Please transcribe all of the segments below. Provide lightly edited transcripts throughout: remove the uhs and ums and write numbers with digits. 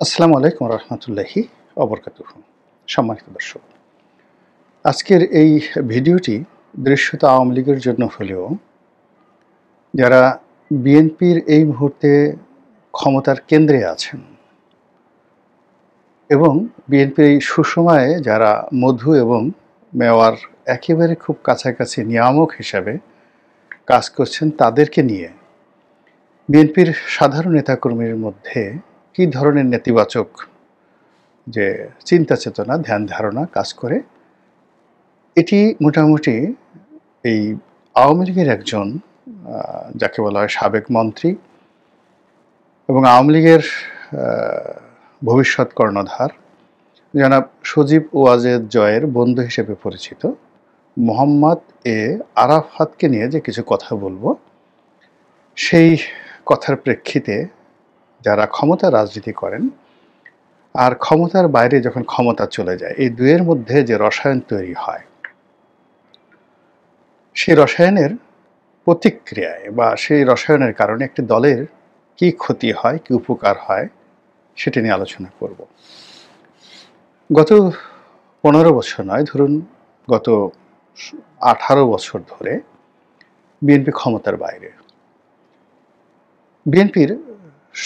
আসসালামু আলাইকুম রহমতুল্লাহি অবরকাতুহু। সম্মানিত দর্শক, আজকের এই ভিডিওটি দৃশ্যত আওয়ামী লীগের জন্য হলেও যারা বিএনপির এই মুহূর্তে ক্ষমতার কেন্দ্রে আছেন এবং বিএনপির এই সুসময়ে যারা মধু এবং মেওয়ার একেবারে খুব কাছাকাছি নিয়ামক হিসাবে কাজ করছেন, তাদেরকে নিয়ে বিএনপির সাধারণ নেতাকর্মীর মধ্যে কী ধরনের নেতিবাচক যে চিন্তা চেতনা, ধ্যান ধারণা কাজ করে, এটি মোটামুটি এই আওয়ামী লীগের একজন যাকে বলা হয় সাবেক মন্ত্রী এবং আওয়ামী লীগের ভবিষ্যৎ কর্ণধার জনাব সজীব ওয়াজেদ জয়ের বন্ধু হিসেবে পরিচিত মোহাম্মদ এ আরাফাতকে নিয়ে যে কিছু কথা বলবো, সেই কথার প্রেক্ষিতে যারা ক্ষমতা রাজনীতি করেন আর ক্ষমতার বাইরে যখন ক্ষমতা চলে যায়, এই দুয়ের মধ্যে যে রসায়ন তৈরি হয়, সেই রসায়নের প্রতিক্রিয়ায় বা সেই রসায়নের কারণে একটি দলের কি ক্ষতি হয়, কি উপকার হয়, সেটি নিয়ে আলোচনা করব। গত 15 বছর নয়, ধরুন গত 18 বছর ধরে বিএনপি ক্ষমতার বাইরে। বিএনপির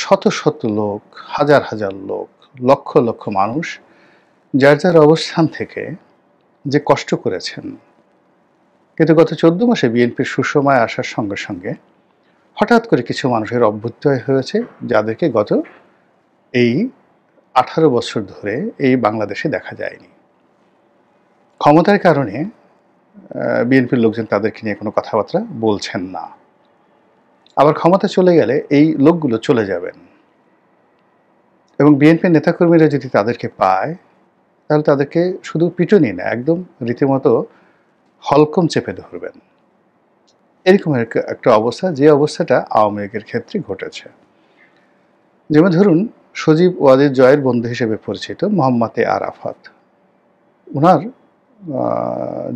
শত শত লোক, হাজার হাজার লোক, লক্ষ লক্ষ মানুষ যার যার অবস্থান থেকে যে কষ্ট করেছেন, কিন্তু গত 14 মাসে বিএনপির সুসময় আসার সঙ্গে সঙ্গে হঠাৎ করে কিছু মানুষের অভ্যুদয় হয়েছে, যাদেরকে গত এই 18 বছর ধরে এই বাংলাদেশে দেখা যায়নি। ক্ষমতার কারণে বিএনপির লোকজন তাদেরকে নিয়ে কোনো কথাবার্তা বলছেন না। আবার ক্ষমতা চলে গেলে এই লোকগুলো চলে যাবেন এবং বিএনপির নেতাকর্মীরা যদি তাদেরকে পায়, তাহলে তাদেরকে শুধু পিটুনি না, একদম রীতিমতো হলকম চেপে ধরবেন। এরকম একটা অবস্থা, যে অবস্থাটা আওয়ামী লীগের ক্ষেত্রে ঘটেছে। যেমন ধরুন, সজীব ওয়াজেদ জয়ের বন্ধু হিসেবে পরিচিত মোহাম্মদ এ আরাফাত, ওনার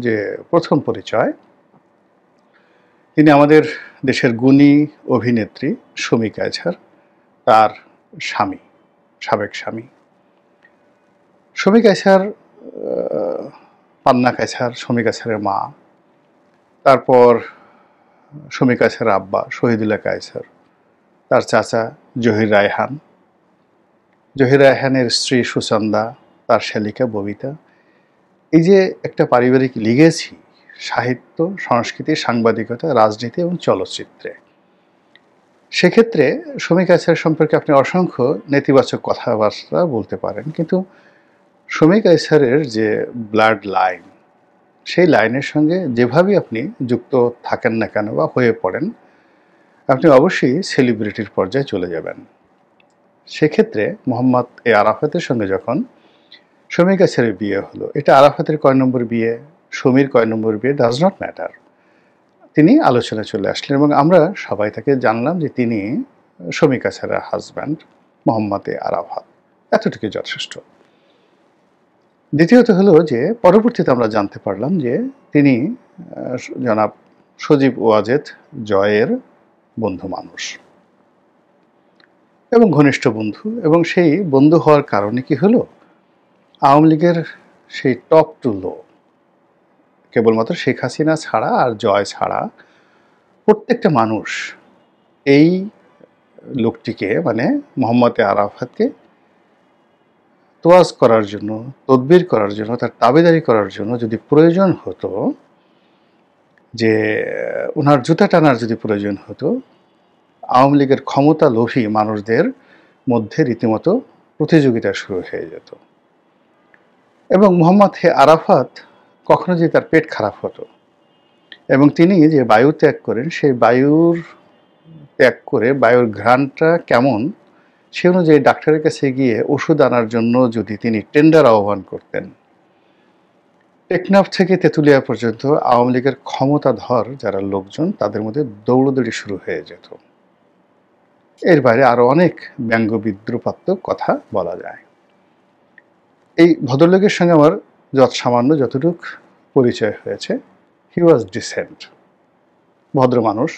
যে প্রথম পরিচয়, তিনি আমাদের দেশের গুণী অভিনেত্রী শমী কায়ছার তার স্বামী, সাবেক স্বামী। শমী কায়ছার, পান্না কায়ছার শমী কায়ছারের মা, তারপর শমী কায়ছার আব্বা শহীদুল্লাহ কায়ছার, তার চাচা জহির রায়হান, জহির রায়হানের স্ত্রী সুচন্দা, তার শালিকা ববিতা। এই যে একটা পারিবারিক লিগেছি সাহিত্য, সংস্কৃতি, সাংবাদিকতা, রাজনীতি এবং চলচ্চিত্রে, সেক্ষেত্রে শমী কায়ছার সম্পর্কে আপনি অসংখ্য নেতিবাচক কথাবার্তা বলতে পারেন, কিন্তু শমী কায়ছারের যে ব্লাড লাইন, সেই লাইনের সঙ্গে যেভাবেই আপনি যুক্ত থাকেন না কেন বা হয়ে পড়েন, আপনি অবশ্যই সেলিব্রিটির পর্যায়ে চলে যাবেন। সেক্ষেত্রে মোহাম্মদ এ আরাফাতের সঙ্গে যখন শমী কায়ছারের বিয়ে হলো, এটা আরাফাতের কয় নম্বর বিয়ে, শমীর কয় নম্বর বিয়ে, ডাজ নট ম্যাটার, তিনি আলোচনায় চলে আসলেন এবং আমরা সবাই তাকে জানলাম যে তিনি শমী কায়ছারের হাজব্যান্ড মোহাম্মদ এ আরাফাত। এতটুকু যথেষ্ট। দ্বিতীয়ত হলো যে পরবর্তীতে আমরা জানতে পারলাম যে তিনি জনাব সজীব ওয়াজেদ জয়ের বন্ধু মানুষ এবং ঘনিষ্ঠ বন্ধু, এবং সেই বন্ধু হওয়ার কারণে কি হলো, আওয়ামী লীগের সেই টপ টু লো, কেবলমাত্র শেখ হাসিনা ছাড়া আর জয় ছাড়া প্রত্যেকটা মানুষ এই লোকটিকে, মানে মোহাম্মদ এ আরাফাতকে তোয়াজ করার জন্য, তদবির করার জন্য, তার দাবিদারি করার জন্য যদি প্রয়োজন হতো, যে ওনার জুতা টানার যদি প্রয়োজন হতো, আওয়ামী লীগের ক্ষমতা লোভী মানুষদের মধ্যে রীতিমতো প্রতিযোগিতা শুরু হয়ে যেত। এবং মোহাম্মদ হে আরাফাত কখনো যদি তার পেট খারাপ হতো এবং তিনি যে বায়ু ত্যাগ করেন, সেই বায়ুর ত্যাগ করে বায়ুর ঘ্রাণটা কেমন, সে অনুযায়ী ডাক্তারের কাছে গিয়ে ওষুধ আনার জন্য যদি তিনি টেন্ডার আহ্বান করতেন, টেকনাফ থেকে তেঁতুলিয়া পর্যন্ত আওয়ামী লীগের ক্ষমতাধর যারা লোকজন, তাদের মধ্যে দৌড়দৌড়ি শুরু হয়ে যেত। এর বাইরে আরও অনেক ব্যঙ্গ বিদ্রুপাত্মক কথা বলা যায়। এই ভদ্রলোকের সঙ্গে আমার সামান্য যতটুক পরিচয় হয়েছে, হি ওয়াজ ডিসেন্ট, ভদ্র মানুষ,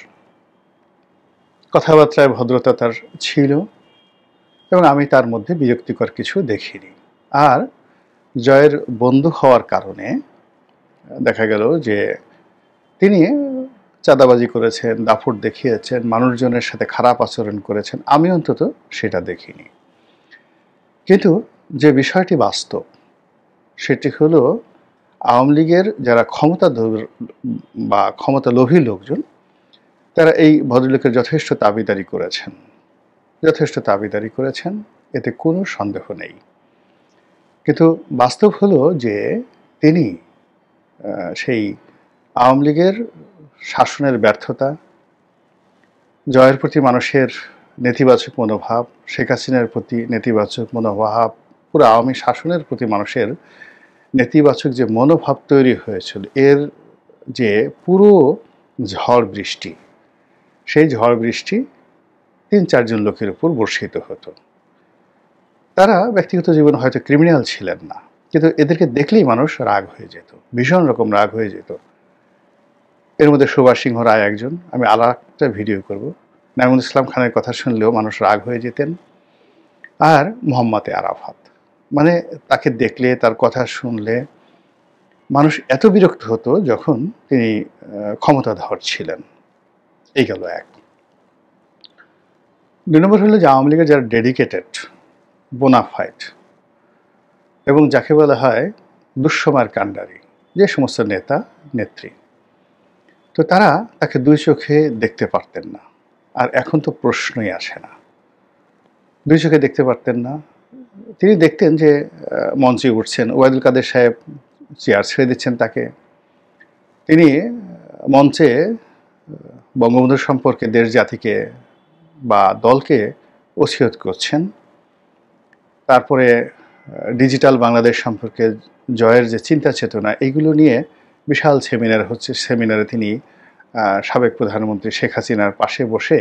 কথাবার্তায় ভদ্রতা তার ছিল, এবং আমি তার মধ্যে বিরক্তিকর কিছু দেখিনি। আর জয়ের বন্ধু হওয়ার কারণে দেখা গেল যে তিনি চাঁদাবাজি করেছেন, দাপট দেখিয়েছেন, মানুষজনের সাথে খারাপ আচরণ করেছেন। আমি অন্তত সেটা দেখিনি। কিন্তু যে বিষয়টি বাস্তব সেটি হলো আওয়ামী লীগের যারা বা ক্ষমতালোভী লোকজন তারা এই ভদ্রলোকের যথেষ্ট দাবিদারি করেছেন, এতে কোনো সন্দেহ নেই। কিন্তু বাস্তব হলো যে তিনি সেই আওয়ামী লীগের শাসনের ব্যর্থতা, জয়ের প্রতি মানুষের নেতিবাচক মনোভাব, শেখ হাসিনার প্রতি নেতিবাচক মনোভাব, পুরো আওয়ামী শাসনের প্রতি মানুষের নেতিবাচক যে মনোভাব তৈরি হয়েছিল, এর যে পুরো ঝড় বৃষ্টি, সেই ঝড় বৃষ্টি ৩-৪ জন লোকের উপর বর্ষিত হতো। তারা ব্যক্তিগত জীবনে হয়তো ক্রিমিনাল ছিলেন না, কিন্তু এদেরকে দেখলেই মানুষ রাগ হয়ে যেত, ভীষণ রকম রাগ হয়ে যেত। এর মধ্যে সুভাষ সিংহ রায় একজন। আমি আরেকটা ভিডিও করব। নাঈমুল ইসলাম খানের কথা শুনলেও মানুষ রাগ হয়ে যেতেন। আর মোহাম্মদ আরাফাত, মানে তাকে দেখলে, তার কথা শুনলে মানুষ এত বিরক্ত হতো যখন তিনি ক্ষমতাধর ছিলেন। এই গেল এক। ২ নম্বর হলো যে আওয়ামী লীগের যারা ডেডিকেটেড, বোনাফাইড এবং যাকে বলা হয় দুঃসময়ের কাণ্ডারি, যে সমস্ত নেতা নেত্রী, তো তারা তাকে ২ চোখে দেখতে পারতেন না। আর এখন তো প্রশ্নই আসে না, ২ চোখে দেখতে পারতেন না। তিনি দেখতেন যে মঞ্চে উঠছেন, ওবায়দুল কাদের সাহেব চেয়ার ছেড়ে দিচ্ছেন তাকে, তিনি মঞ্চে বঙ্গবন্ধু সম্পর্কে দেশ জাতিকে বা দলকে ওসিয়ত করছেন। তারপরে ডিজিটাল বাংলাদেশ সম্পর্কে জয়ের যে চিন্তা চেতনা, এইগুলো নিয়ে বিশাল সেমিনার হচ্ছে। সেমিনারে তিনি সাবেক প্রধানমন্ত্রী শেখ হাসিনার পাশে বসে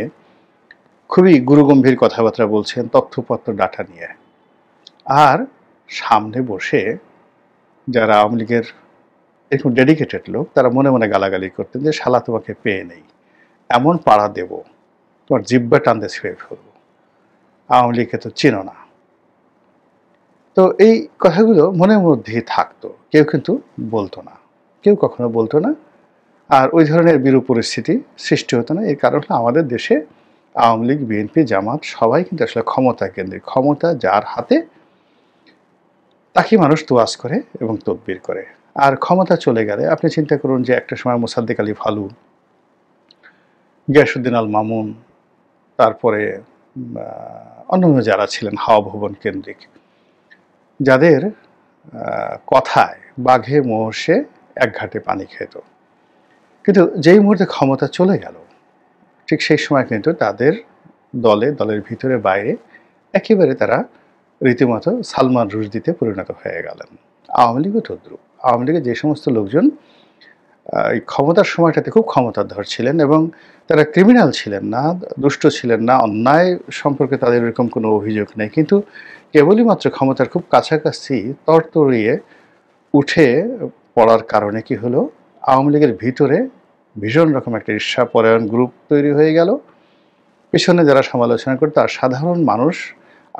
খুবই গুরুগম্ভীর কথাবার্তা বলছেন, তথ্যপত্র ডাটা নিয়ে। আর সামনে বসে যারা আওয়ামী লীগের এরকম ডেডিকেটেড লোক, তারা মনে মনে গালাগালি করতেন যে শালা তোমাকে পেয়ে নেই, এমন পাড়া দেব, তোমার জিব্বা টানতে ছিঁড়ে ফেলবো, আওয়ামী লীগকে তো চেনো না। তো এই কথাগুলো মনের মধ্যেই থাকতো, কেউ কিন্তু বলতো না, কেউ কখনো বলতো না। আর ওই ধরনের বিরূপ পরিস্থিতি সৃষ্টি হতো না। এর কারণ হলো আমাদের দেশে আওয়ামী লীগ, বিএনপি, জামাত সবাই কিন্তু আসলে ক্ষমতা কেন্দ্রিক। ক্ষমতা যার হাতে তাকে মানুষ তোয়াজ করে এবং তদবির করে। আর ক্ষমতা চলে গেলে আপনি চিন্তা করুন যে একটা সময় মোসাদ্দেক আলী ফালু, গিয়াসউদ্দিন আল মামুন, তারপরে অন্যান্য যারা ছিলেন হাওয়া ভবন কেন্দ্রিক, যাদের কথায় বাঘে মহিষে এক ঘাটে পানি খেত, কিন্তু যেই মুহূর্তে ক্ষমতা চলে গেল ঠিক সেই সময় কিন্তু তাদের দলের ভিতরে বাইরে একেবারে তারা রীতিমতো সালমান রুশদিতে পরিণত হয়ে গেলেন। আওয়ামী লীগও তদ্রুপ। আওয়ামী লীগের যে সমস্ত লোকজন এই ক্ষমতার সময়টাতে খুব ক্ষমতাধর ছিলেন এবং তারা ক্রিমিনাল ছিলেন না, দুষ্ট ছিলেন না, অন্যায় সম্পর্কে তাদের এরকম কোনো অভিযোগ নেই, কিন্তু কেবলই মাত্র ক্ষমতার খুব কাছাকাছি তরতরিয়ে উঠে পড়ার কারণে কি হলো, আওয়ামী লীগের ভিতরে ভীষণ রকম একটা ঈর্ষাপরায়ণ গ্রুপ তৈরি হয়ে গেল। পেছনে যারা সমালোচনা করতো, আর সাধারণ মানুষ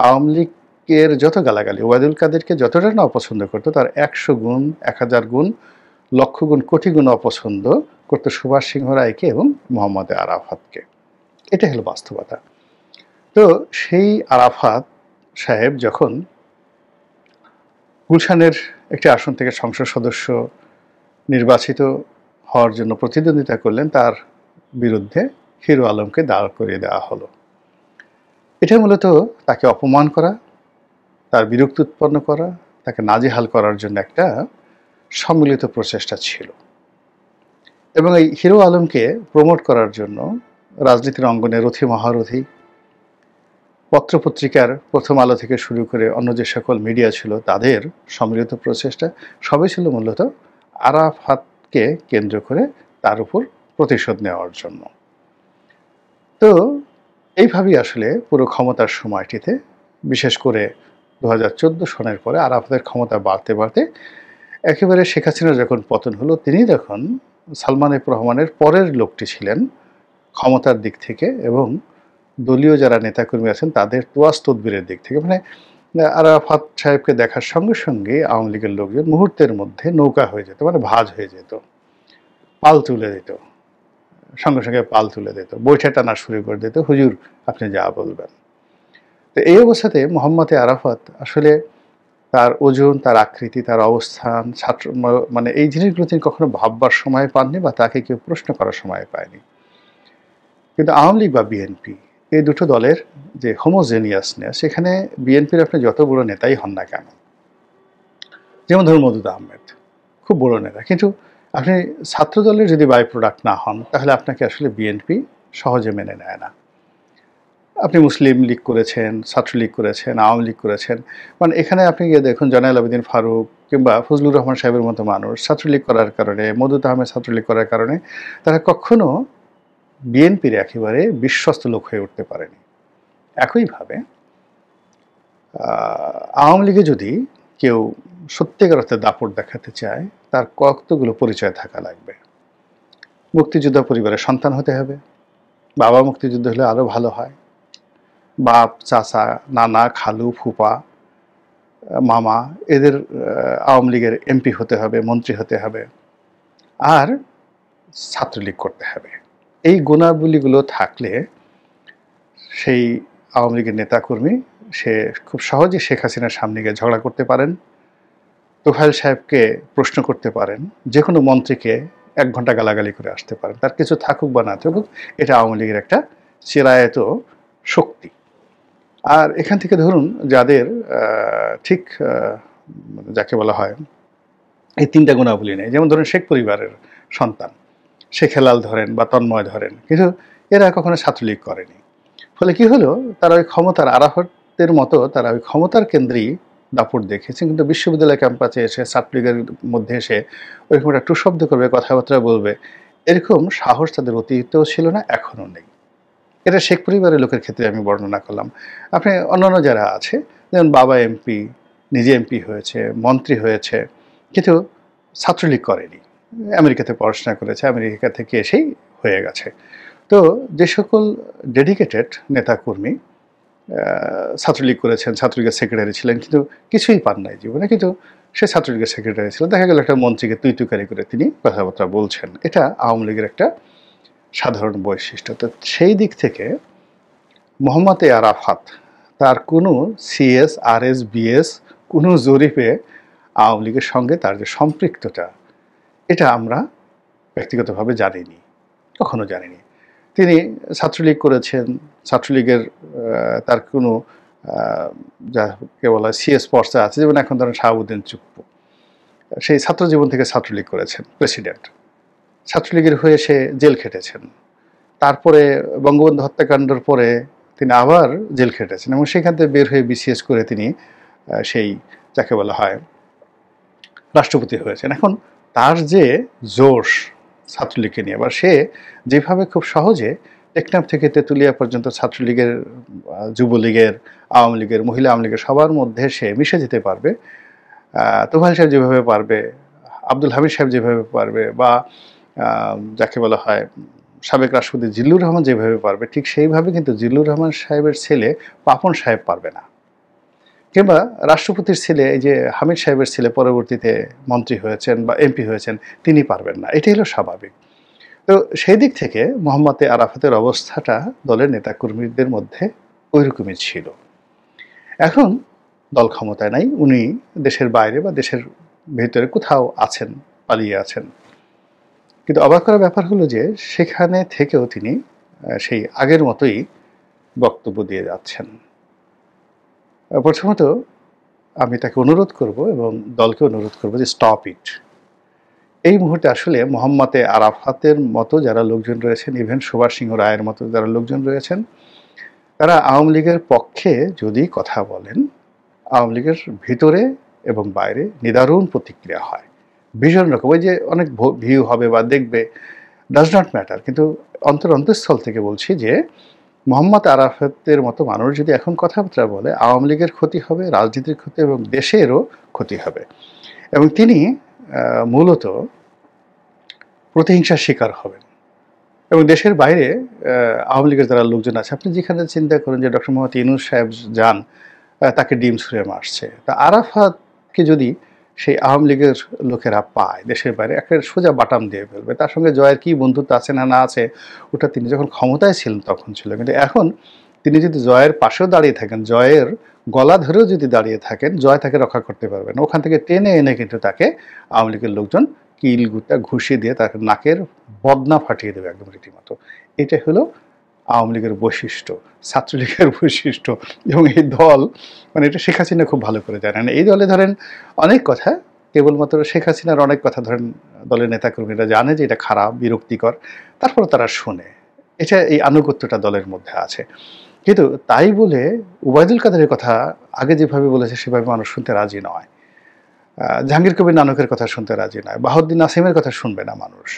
আওয়ামী লীগের যত গালাগালি, ওবায়দুল কাদেরকে যতটা না অপছন্দ করতো, তার ১০০ গুণ, ১০০০ গুণ, লক্ষ গুণ, কোটি গুণ অপছন্দ করতো সুভাষ সিংহ রায়কে এবং মোহাম্মদ আরাফাতকে। এটা হলো বাস্তবতা। তো সেই আরাফাত সাহেব যখন গুলশানের একটি আসন থেকে সংসদ সদস্য নির্বাচিত হওয়ার জন্য প্রতিদ্বন্দ্বিতা করলেন, তার বিরুদ্ধে হিরো আলমকে দাঁড় করিয়ে দেওয়া হলো। এটা মূলত তাকে অপমান করা, তার বিরক্তি উৎপন্ন করা, তাকে নাজেহাল করার জন্য একটা সম্মিলিত প্রচেষ্টা ছিল। এবং এই হিরো আলমকে প্রমোট করার জন্য রাজনীতির অঙ্গনে রথী মহারথী, পত্রপত্রিকার প্রথম আলো থেকে শুরু করে অন্য যে সকল মিডিয়া ছিল, তাদের সম্মিলিত প্রচেষ্টা সবই ছিল মূলত আরাফাতকে কেন্দ্র করে তার উপর প্রতিশোধ নেওয়ার জন্য। তো এইভাবেই আসলে পুরো ক্ষমতার সময়টিতে, বিশেষ করে ২০১৪ সনের পরে আরাফাতের ক্ষমতা বাড়তে বাড়তে একেবারে শেখ হাসিনার যখন পতন হলো, তিনি তখন সালমান এফ রহমানের পরের লোকটি ছিলেন ক্ষমতার দিক থেকে এবং দলীয় যারা নেতাকর্মী আছেন তাদের তোয়াজ তদবিরের দিক থেকে, মানে আরাফাত সাহেবকে দেখার সঙ্গে সঙ্গে আওয়ামী লীগের লোকজন মুহূর্তের মধ্যে নৌকা হয়ে যেত, মানে ভাঁজ হয়ে যেত, পাল তুলে দিত, সঙ্গে সঙ্গে পাল তুলে দিত, বৈঠা টানা শুরু করে দিত, হুজুর আপনি যা বলবেন। তো এই অবস্থাতে মোহাম্মদ আরাফাত আসলে তার ওজন, তার আকৃতি, তার অবস্থান, ছাত্র মানে এই জিনিসগুলো তিনি কখনো ভাববার সময় পাননি বা তাকে কেউ প্রশ্ন করার সময় পায়নি। কিন্তু আওয়ামী লীগ বা বিএনপি এই দুটো দলের যে হোমোজেনিয়াসনেস, সেখানে বিএনপির আপনি যত বড় নেতাই হন না কেন, যেমন ধরুন মওদুদ আহমেদ খুব বড় নেতা, কিন্তু আপনি ছাত্র দলের যদি বাই প্রোডাক্ট না হন তাহলে আপনাকে আসলে বিএনপি সহজে মেনে নেয় না। আপনি মুসলিম লীগ করেছেন, ছাত্রলীগ করেছেন, আওয়ামী লীগ করেছেন, মানে এখানে আপনি গিয়ে দেখুন জয়নাল আবেদিন ফারুক কিংবা ফজলুর রহমান সাহেবের মতো মানুষ ছাত্রলীগ করার কারণে, মওদুদ আহমেদ ছাত্রলীগ করার কারণে তারা কখনো বিএনপির একেবারে বিশ্বস্ত লোক হয়ে উঠতে পারেনি। একইভাবে আওয়ামী লীগে যদি কেউ সত্যিকার অর্থে দাপট দেখাতে চায় তার কতগুলো পরিচয় থাকা লাগবে। মুক্তিযোদ্ধা পরিবারের সন্তান হতে হবে, বাবা মুক্তিযুদ্ধ হলে আরও ভালো হয়, বাপ, চাচা, নানা, খালু, ফুপা, মামা এদের আওয়ামী লীগের এমপি হতে হবে, মন্ত্রী হতে হবে, আর ছাত্রলীগ করতে হবে। এই গুণাবলীগুলো থাকলে সেই আওয়ামী লীগের নেতাকর্মী সে খুব সহজেই শেখ হাসিনার সামনে গিয়ে ঝগড়া করতে পারেন, তোফায়েল সাহেবকে প্রশ্ন করতে পারেন, যে কোনো মন্ত্রীকে 1 ঘন্টা গালাগালি করে আসতে পারেন, তার কিছু থাকুক বা না থাকুক, এটা আওয়ামী লীগের একটা চিরায়ত শক্তি। আর এখান থেকে ধরুন যাদের ঠিক যাকে বলা হয় এই 3টা গুণাবলী নেই, যেমন ধরুন শেখ পরিবারের সন্তান শেখ হেলাল ধরেন বা তন্ময় ধরেন, কিন্তু এরা কখনো ছাত্রলীগ করেনি। ফলে কি হলো, তারা ওই ক্ষমতার আরাফতের মতো তারা ওই ক্ষমতার কেন্দ্রেই দাপট দেখিয়েছেন, কিন্তু বিশ্ববিদ্যালয় ক্যাম্পাসে এসে ছাত্রলীগের মধ্যে এসে ওইরকম একটা টুশব্দ করবে, কথাবার্তা বলবে, এরকম সাহস তাদের অতীতেও ছিল না, এখনও নেই। এটা শেখ পরিবারের লোকের ক্ষেত্রে আমি বর্ণনা করলাম। আপনি অন্যান্য যারা আছে, যেমন বাবা এমপি, নিজে এমপি হয়েছে, মন্ত্রী হয়েছে, কিন্তু ছাত্রলীগ করেনি, আমেরিকাতে পড়াশোনা করেছে, আমেরিকা থেকে এসেই হয়ে গেছে। তো যে সকল ডেডিকেটেড নেতাকর্মী ছাত্রলীগ করেছেন, ছাত্রলীগের সেক্রেটারি ছিলেন, কিন্তু কিছুই পান নাই জীবনে, কিন্তু সে ছাত্রলীগের সেক্রেটারি ছিল, দেখা গেল একটা মন্ত্রীকে তুই তুকারি করে তিনি কথাবার্তা বলছেন, এটা আওয়ামী লীগের একটা সাধারণ বৈশিষ্ট্য। তো সেই দিক থেকে মোহাম্মদ আরাফাত তার কোনো সিএস, আরএস, বিএস কোনো জরিপে আওয়ামী লীগের সঙ্গে তার যে সম্পৃক্ততা, এটা আমরা ব্যক্তিগতভাবে জানিনি, কখনো জানিনি। তিনি ছাত্রলীগ করেছেন, ছাত্রলীগের তার কোনো যাকে বলা হয় সিএস পর্চা আছে, যেমন এখন ধরেন শাহাবুদ্দিন চুপ্পু, সেই ছাত্র জীবন থেকে ছাত্রলীগ করেছেন, প্রেসিডেন্ট, ছাত্রলীগের হয়ে সে জেল খেটেছেন, তারপরে বঙ্গবন্ধু হত্যাকাণ্ডের পরে তিনি আবার জেল খেটেছেন এবং সেখান থেকে বের হয়ে বিসিএস করে তিনি সেই যাকে বলা হয় রাষ্ট্রপতি হয়েছেন। এখন তার যে জোশ ছাত্রলীগকে নিয়ে, বা সে যেভাবে খুব সহজে টেকনাফ থেকে তেঁতুলিয়া পর্যন্ত ছাত্রলীগের, যুবলীগের, আওয়ামী লীগের, মহিলা আওয়ামী লীগের সবার মধ্যে সে মিশে যেতে পারবে, তোফায়েল সাহেব যেভাবে পারবে, আব্দুল হামিদ সাহেব যেভাবে পারবে, বা যাকে বলা হয় সাবেক রাষ্ট্রপতি জিল্লুর রহমান যেভাবে পারবে, ঠিক সেইভাবে কিন্তু জিল্লুর রহমান সাহেবের ছেলে পাপন সাহেব পারবে না, কিংবা রাষ্ট্রপতির ছেলে এই যে হামিদ সাহেবের ছেলে পরবর্তীতে মন্ত্রী হয়েছেন বা এমপি হয়েছেন, তিনি পারবেন না। এটাই হলো স্বাভাবিক। তো সেই দিক থেকে মোহাম্মদ আরাফাতের অবস্থাটা দলের নেতাকর্মীদের মধ্যে ওইরকমই ছিল। এখন দল ক্ষমতায় নাই, উনি দেশের বাইরে বা দেশের ভেতরে কোথাও আছেন, পালিয়ে আছেন। কিন্তু অবাক করার ব্যাপার হলো যে সেখানে থেকেও তিনি সেই আগের মতোই বক্তব্য দিয়ে যাচ্ছেন। প্রথমত আমি তাকে অনুরোধ করব এবং দলকে অনুরোধ করব যে স্টপ ইট। এই মুহূর্তে আসলে মোহাম্মদ আরাফাতের মতো যারা লোকজন রয়েছেন, ইভেন সুভাষ সিংহ রায়ের মতো যারা লোকজন রয়েছেন, তারা আওয়ামী লীগের পক্ষে যদি কথা বলেন, আওয়ামী লীগের ভিতরে এবং বাইরে নিদারুণ প্রতিক্রিয়া হয়, ভীষণ রকম। ওই যে অনেক ভিউ হবে বা দেখবে, ডাজ নট ম্যাটার, কিন্তু অন্তঃস্থল থেকে বলছি যে মোহাম্মদ আরাফাতের মতো মানুষ যদি এখন কথাবার্তা বলে, আওয়ামী লীগের ক্ষতি হবে, রাজনীতির ক্ষতি এবং দেশেরও ক্ষতি হবে, এবং তিনি মূলত প্রতিহিংসার শিকার হবেন। এবং দেশের বাইরে আওয়ামী লীগের যারা লোকজন আছে, আপনি যেখানে চিন্তা করেন যে ডক্টর মোহাম্মদ ইউনূস সাহেব যান, তাকে ডিম ছুঁড়ে মারছে। তা আরাফাতকে যদি সেই আওয়ামী লীগের লোকেরা পায় দেশের বাইরে, একটা সোজা বাটাম দিয়ে ফেলবে। তার সঙ্গে জয়ের কি বন্ধুত্ব আছে না না আছে, ওটা তিনি যখন ক্ষমতায় ছিলেন তখন ছিল। কিন্তু এখন তিনি যদি জয়ের পাশেও দাঁড়িয়ে থাকেন, জয়ের গলা ধরেও যদি দাঁড়িয়ে থাকেন, জয় তাকে রক্ষা করতে পারবে না। ওখান থেকে টেনে এনে কিন্তু তাকে আওয়ামী লীগের লোকজন কিল গুতা ঘুষি দিয়ে তাকে নাকের বদনা ফাটিয়ে দেবে একদম রীতিমতো। এটা হলো আওয়ামী লীগের বৈশিষ্ট্য, ছাত্রলীগের বৈশিষ্ট্য। এবং এই দল, মানে এটা শেখ হাসিনা খুব ভালো করে জানেন। এই দলে ধরেন অনেক কথা, কেবলমাত্র শেখ হাসিনার অনেক কথা ধরেন দলের নেতাকর্মীরা জানে যে এটা খারাপ, বিরক্তিকর, তারপরে তারা শোনে। এটা এই আনুগত্যটা দলের মধ্যে আছে। কিন্তু তাই বলে ওবায়দুল কাদেরের কথা আগে যেভাবে বলেছে সেভাবে মানুষ শুনতে রাজি নয়। জাহাঙ্গীর কবির নানকের কথা শুনতে রাজি নয়, বাহাউদ্দিন নাসিমের কথা শুনবে না মানুষ।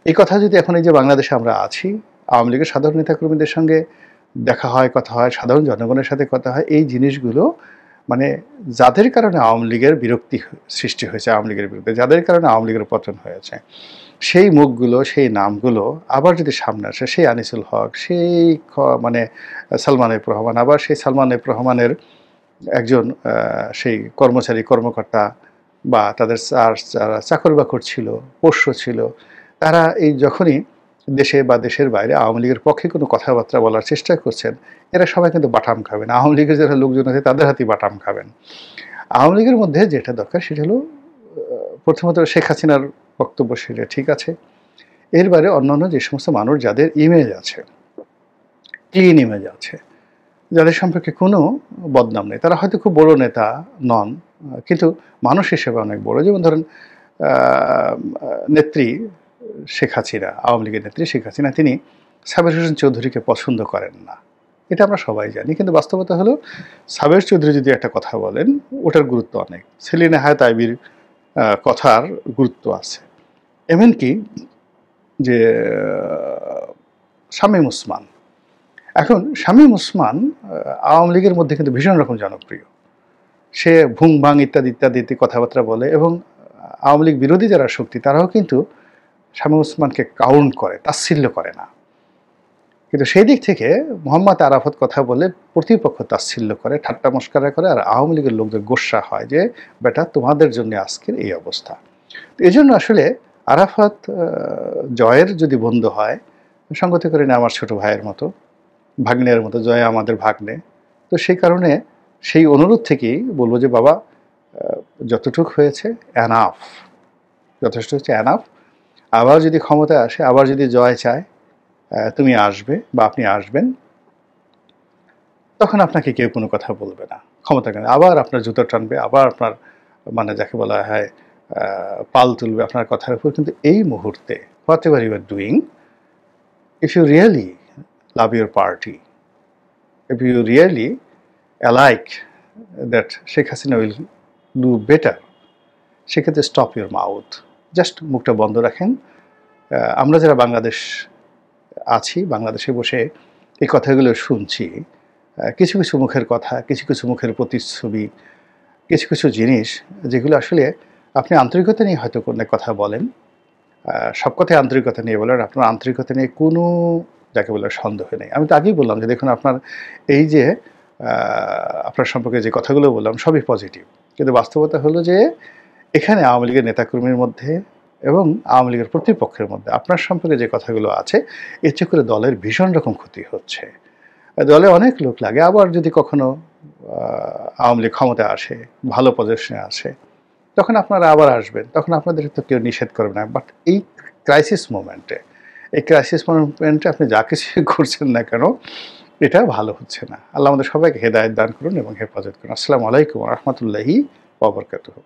এই কথা যদি এখন এই যে বাংলাদেশে আমরা আছি, আওয়ামী লীগের সাধারণ নেতাকর্মীদের সঙ্গে দেখা হয়, কথা হয়, সাধারণ জনগণের সাথে কথা হয়, এই জিনিসগুলো মানে যাদের কারণে আওয়ামী লীগের বিরক্তি সৃষ্টি হয়েছে আওয়ামী লীগের বিরুদ্ধে, যাদের কারণে আওয়ামী লীগের পতন হয়েছে, সেই মুখগুলো, সেই নামগুলো আবার যদি সামনে আসে, সেই আনিসুল হক, সেই মানে সালমান এফ রহমান, আবার সেই সালমান এফ রহমানের একজন সেই কর্মচারী কর্মকর্তা বা তাদের যারা চাকর বাকর ছিল, পোষ্য ছিল, তারা এই যখনই দেশে বা দেশের বাইরে আওয়ামী লীগের পক্ষে কোনো কথাবার্তা বলার চেষ্টা করছেন, এরা সবাই কিন্তু বাটাম খাবেন। আওয়ামী লীগের যারা লোকজন আছে তাদের হাতেই বাটাম খাবেন। আওয়ামী লীগের মধ্যে যেটা দরকার সেটা হলো প্রথমত শেখ হাসিনার বক্তব্য সেটা ঠিক আছে, এর বাইরে অন্যান্য যে সমস্ত মানুষ যাদের ইমেজ আছে, ক্লিন ইমেজ আছে, যাদের সম্পর্কে কোনো বদনাম নেই, তারা হয়তো খুব বড় নেতা নন, কিন্তু মানুষ হিসেবে অনেক বড়। যেমন ধরেন নেত্রী শেখ হাসিনা, আওয়ামী লীগের নেত্রী শেখ হাসিনা, তিনি সাবের হোসেন চৌধুরীকে পছন্দ করেন না, এটা আমরা সবাই জানি। কিন্তু বাস্তবতা হলো সাবের চৌধুরী যদি একটা কথা বলেন, ওটার গুরুত্ব অনেক। সেলিনা হায়াত আইবির কথার গুরুত্ব আছে। এমনকি যে শামীম ওসমান, এখন শামীম ওসমান আওয়ামী লীগের মধ্যে কিন্তু ভীষণ রকম জনপ্রিয়। সে ভুং ভাং ইত্যাদি ইত্যাদি কথাবার্তা বলে, এবং আওয়ামী লীগ বিরোধী যারা শক্তি তারাও কিন্তু শামীম ওসমানকে কাউন্ট করে, তাচ্ছিল্য করে না। কিন্তু সেই দিক থেকে মোহাম্মদ আরাফাত কথা বলে প্রতিপক্ষ তাচ্ছিল্য করে, ঠাট্টা মস্করা করে, আর আওয়ামী লীগের লোকদের গোস্বা হয় যে বেটা তোমাদের জন্য আজকের এই অবস্থা। তো এই জন্য আসলে আরাফাত জয়ের যদি বন্ধু হয়, সঙ্গতি করে না আমার ছোট ভাইয়ের মতো, ভাগ্নের মতো, জয় আমাদের ভাগ্নে। তো সেই কারণে সেই অনুরোধ থেকেই বলবো যে বাবা, যতটুক হয়েছে এনাফ, যথেষ্ট হচ্ছে এনাফ। আবার যদি ক্ষমতায় আসে, আবার যদি জয় চায়, তুমি আসবে বা আপনি আসবেন, তখন আপনাকে কেউ কোনো কথা বলবে না। ক্ষমতা কেন আবার আপনার জুতো টানবে, আবার আপনার মানে যাকে বলা হয় পাল তুলবে আপনার কথার উপর। কিন্তু এই মুহূর্তে whatever you are doing, if you really love your party, if you really like that Sheikh Hasina will do better, সেক্ষেত্রে স্টপ ইউর মাউথ, জাস্ট মুখটা বন্ধ রাখেন। আমরা যারা বাংলাদেশ আছি, বাংলাদেশে বসে এই কথাগুলো শুনছি, কিছু কিছু মুখের কথা, কিছু কিছু মুখের প্রতিচ্ছবি, কিছু কিছু জিনিস যেগুলো আসলে আপনি আন্তরিকতা নিয়ে হয়তো কোনো কথা বলেন, সব কথায় আন্তরিকতা নিয়ে বলেন, আপনার আন্তরিকতা নিয়ে কোনো যাকে বলে সন্দেহ নেই। আমি তো আগেই বললাম যে দেখুন, আপনার এই যে আপনার সম্পর্কে যে কথাগুলো বললাম সবই পজিটিভ, কিন্তু বাস্তবতা হলো যে এখানে আওয়ামী লীগের নেতাকর্মীর মধ্যে এবং আওয়ামী লীগের প্রতিপক্ষের মধ্যে আপনার সম্পর্কে যে কথাগুলো আছে, এতে করে দলের ভীষণ রকম ক্ষতি হচ্ছে। দলে অনেক লোক লাগে, আবার যদি কখনো আওয়ামী লীগ ক্ষমতায় আসে, ভালো পজিশনে আসে, তখন আপনারা আবার আসবেন, তখন আপনাদের তো কেউ নিষেধ করবে না। বাট এই ক্রাইসিস মোমেন্টে আপনি যা কিছু করছেন না কেন, এটা ভালো হচ্ছে না। আল্লাহ আমাদের সবাইকে হেদায়েত দান করুন এবং হেফাজত করুন। আসসালামু আলাইকুম ওয়া রাহমাতুল্লাহি ওয়া বারাকাতুহু।